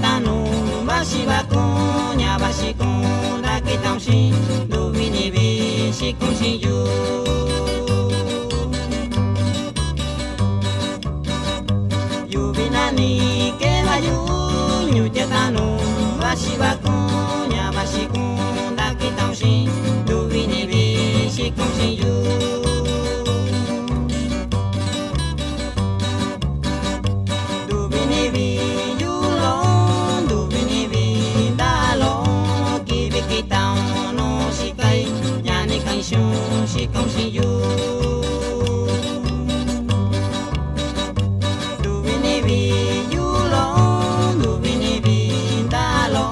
Tanu basi bakunya basi kun da kitang si du vini bi si kun si yu yu binani ke la yu nyu tanu basi bakunya basi kun da kitang si du vini bi si kun si yu si công si yu du vini vi yu lo du vini vi da lo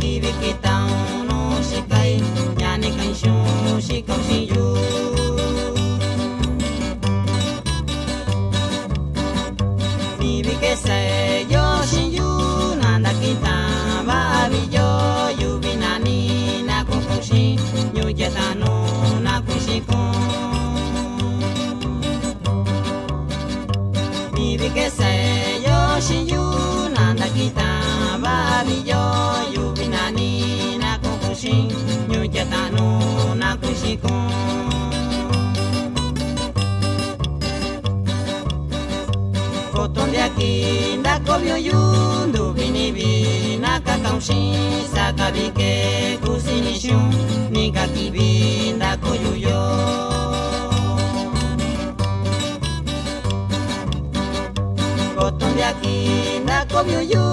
ki vi ki tao no si kai nhà ni kai shu si công si yu vi vi ke se yo si yu na da ki ta va vi yo yu vi na ni na ko ko si nyu je ta no Vivi que se yo si yu nanda kita babi yo yu binani na kukushi nyu jatano na kushiko Koton de aquí da kobyo yu du bini bi na kakaushi sakabi ke kusini shu ni kakibi da koyu yo Koton de aquí da kobyo yu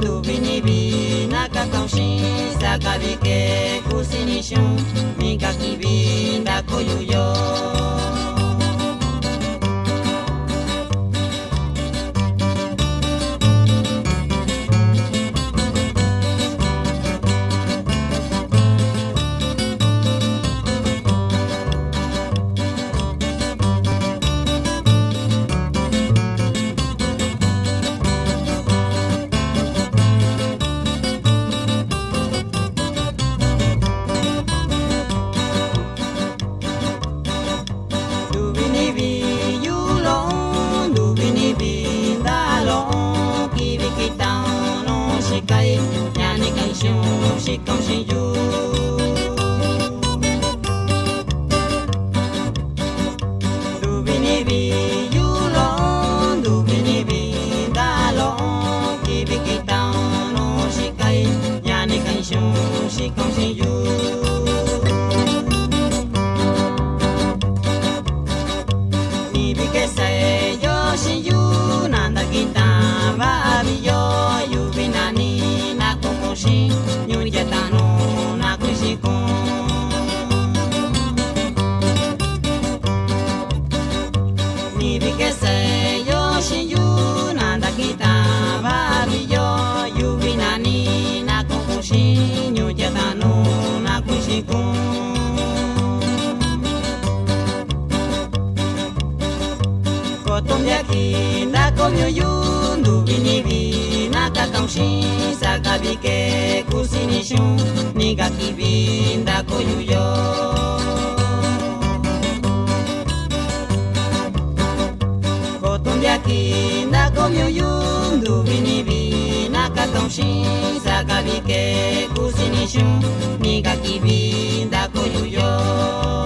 du bini bi na kakaushi sakabi ke kusini shu ni kakibi da koyu yo si công si yu du vini vi yu lo du vini vi da lo ki vi ki tao no si kai nhà ni kai shu si công si yu ni vi ke se yo si yu nanda ki ta va vi yo yu vinani na como si Yatano na kushiko Ni vi que se yo shi yu nanda kita babi yo yu vinani na kukushi nyu yatano na kushiko Koton de aquí da kobyo yu du vini vi na kakaushi sakabi ke kusini shu ni ga kibi da koyu yo Koton de aquí da kobyo yu du vini vi na kakaushi sakabi ke kusini shu ni ga kibi da koyu yo